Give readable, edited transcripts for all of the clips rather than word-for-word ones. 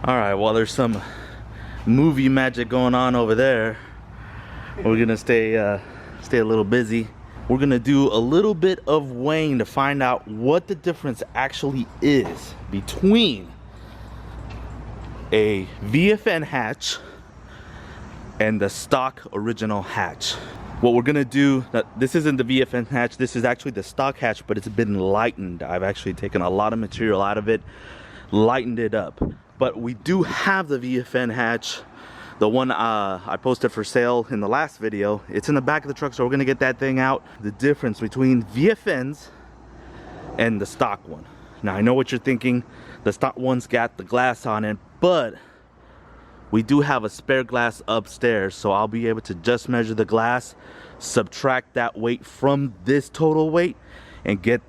All right, well, there's some movie magic going on over there. We're gonna stay a little busy. We're gonna do a little bit of weighing to find out what the difference actually is between a VFN hatch and the stock original hatch. What we're gonna do, this isn't the VFN hatch, this is actually the stock hatch, but it's been lightened. I've actually taken a lot of material out of it, lightened it up. But we do have the VFN hatch, the one I posted for sale in the last video. It's in the back of the truck, so we're gonna get that thing out. The difference between VFNs and the stock one. Now I know what you're thinking, the stock one's got the glass on it, but we do have a spare glass upstairs, so I'll be able to just measure the glass, subtract that weight from this total weight, and get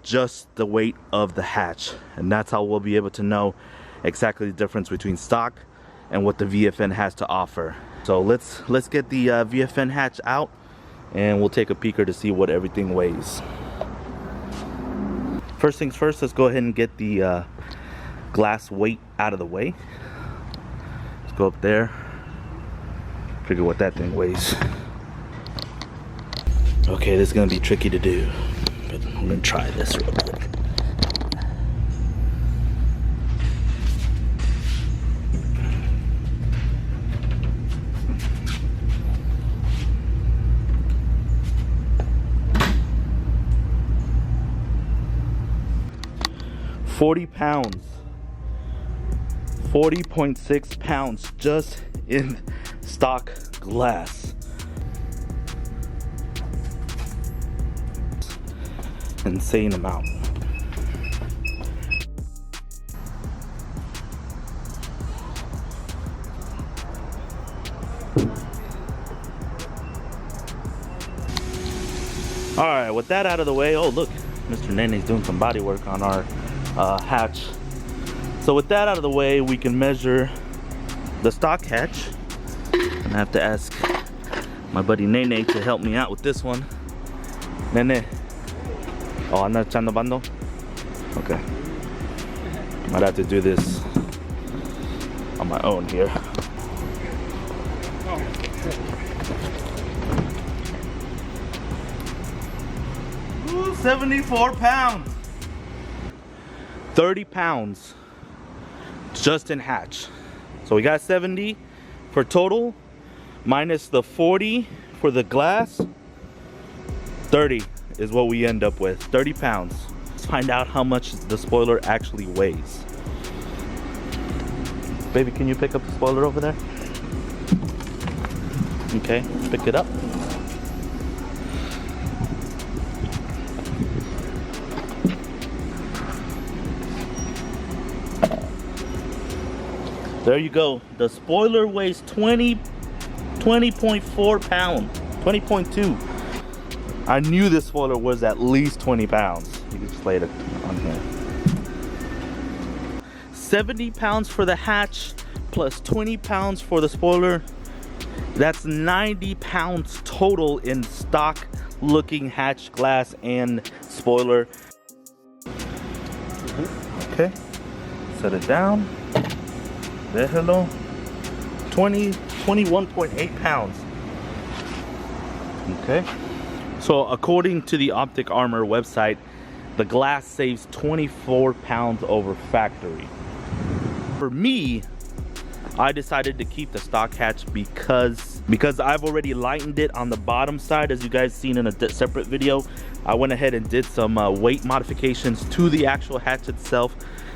just the weight of the hatch. And that's how we'll be able to know exactly the difference between stock and what the VFN has to offer. So let's get the VFN hatch out, and we'll take a peeker to see what everything weighs. First things first, let's go ahead and get the glass weight out of the way. Let's go up there, figure what that thing weighs. Okay, this is gonna be tricky to do, but I'm gonna try this real quick. £40, 40.6 pounds just in stock glass. Insane amount. All right, with that out of the way, oh look, Mr. Nene's doing some body work on our hatch. So with that out of the way, we can measure the stock hatch. And I have to ask my buddy Nene to help me out with this one. Nene. Oh, I'm not echando bando? Okay. Might have to do this on my own here. 74 pounds. 30 pounds just in hatch. So we got 70 for total, minus the 40 for the glass. 30 is what we end up with, 30 pounds. Let's find out how much the spoiler actually weighs. Baby, can you pick up the spoiler over there? Okay, pick it up. There you go. The spoiler weighs 20.4 pounds, 20.2. I knew this spoiler was at least 20 pounds. You can just lay it on here. 70 pounds for the hatch, plus 20 pounds for the spoiler. That's 90 pounds total in stock looking hatch glass and spoiler. Okay, set it down. There, hello. 21.8 pounds. Okay. So according to the Optic Armor website, the glass saves 24 pounds over factory. For me, I decided to keep the stock hatch because I've already lightened it on the bottom side, as you guys seen in a separate video. I went ahead and did some weight modifications to the actual hatch itself.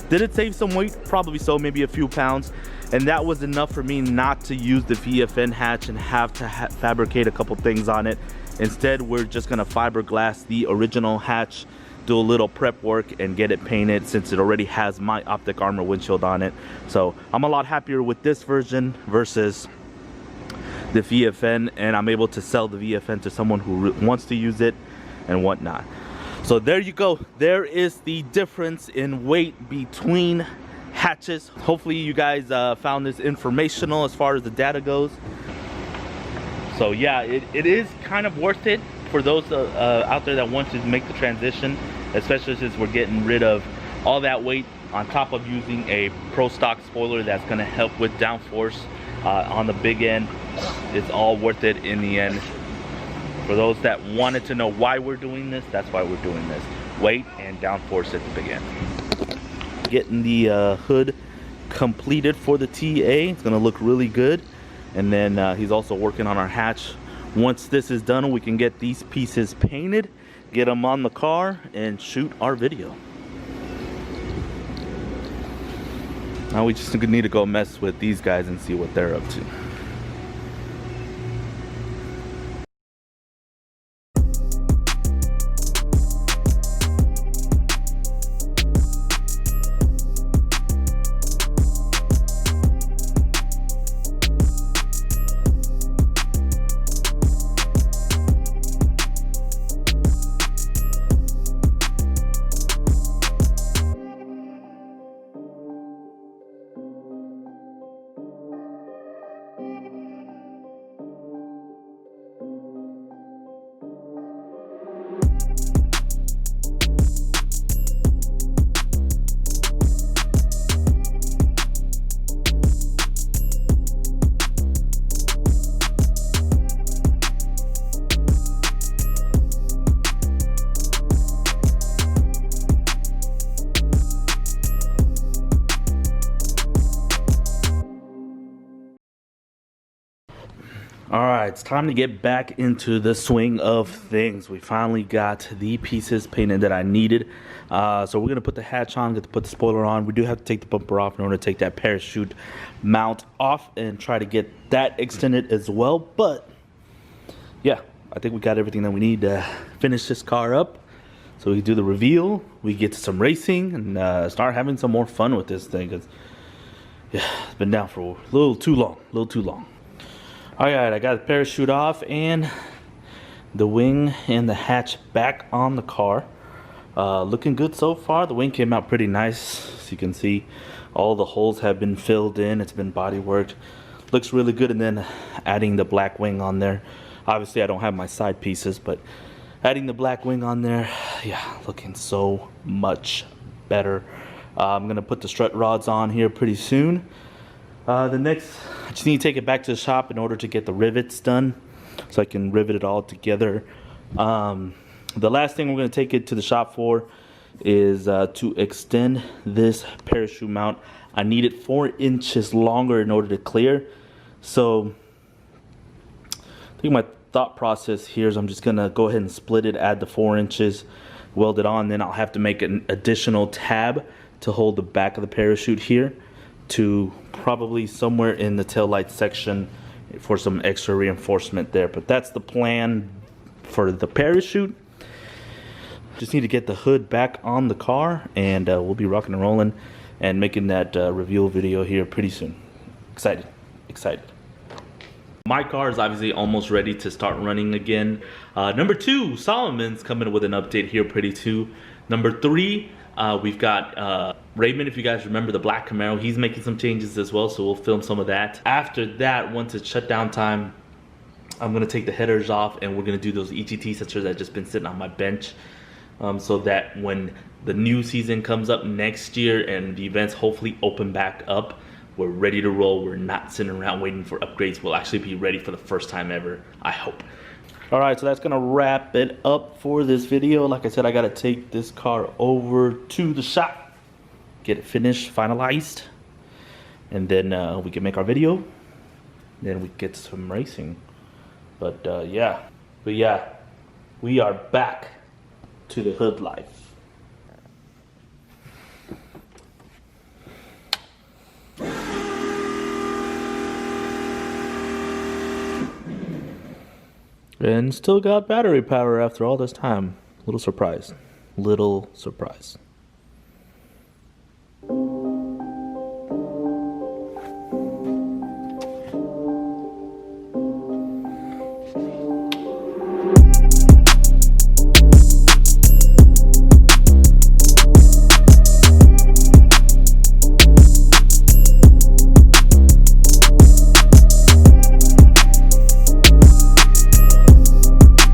Did it save some weight? Probably so, maybe a few pounds. And that was enough for me not to use the VFN hatch and have to fabricate a couple things on it. Instead, we're just gonna fiberglass the original hatch, do a little prep work, and get it painted since it already has my Optic Armor windshield on it. So I'm a lot happier with this version versus the VFN, and I'm able to sell the VFN to someone who wants to use it and whatnot. So there you go. There is the difference in weight between hatches. Hopefully you guys found this informational as far as the data goes. So yeah, it is kind of worth it for those out there that want to make the transition, especially since we're getting rid of all that weight on top of using a pro stock spoiler that's going to help with downforce on the big end. It's all worth it in the end. For those that wanted to know why we're doing this, that's why we're doing this. Weight and downforce at the big end. Getting the hood completed for the TA. It's gonna look really good. And then he's also working on our hatch. Once this is done, we can get these pieces painted, get them on the car, and shoot our video. Now we just need to go mess with these guys and see what they're up to. Alright, it's time to get back into the swing of things. We finally got the pieces painted that I needed. So we're going to put the hatch on, get to put the spoiler on. We do have to take the bumper off in order to take that parachute mount off and try to get that extended as well. But yeah, I think we got everything that we need to finish this car up. So we can do the reveal, we get to some racing, and start having some more fun with this thing. Cause yeah, it's been down for a little too long. Alright, I got the parachute off and the wing and the hatch back on the car. Looking good so far. The wing came out pretty nice. As you can see, all the holes have been filled in. It's been body worked. Looks really good. And then adding the black wing on there. Obviously, I don't have my side pieces, but adding the black wing on there, yeah, looking so much better. I'm going to put the strut rods on here pretty soon. I just need to take it back to the shop in order to get the rivets done so I can rivet it all together. The last thing we're going to take it to the shop for is to extend this parachute mount. I need it 4 inches longer in order to clear. So I think my thought process here is I'm just going to go ahead and split it, add the 4 inches, weld it on. Then I'll have to make an additional tab to hold the back of the parachute here to probably somewhere in the taillight section for some extra reinforcement there. But that's the plan for the parachute. Just need to get the hood back on the car, and we'll be rocking and rolling and making that reveal video here pretty soon. Excited. My car is obviously almost ready to start running again. Number 2, Solomon's coming with an update here pretty soon. Number 3, we've got Raymond, if you guys remember the black Camaro, he's making some changes as well, so we'll film some of that. After that, once it's shutdown time, I'm gonna take the headers off and we're gonna do those EGT sensors that just been sitting on my bench, so that when the new season comes up next year and the events hopefully open back up, we're ready to roll. We're not sitting around waiting for upgrades. We'll actually be ready for the first time ever, I hope. Alright, so that's gonna wrap it up for this video. Like I said, I gotta take this car over to the shop, get it finished, finalized, and then we can make our video. Then we get some racing. But yeah, we are back to the hood life. And still got battery power after all this time. Little surprise.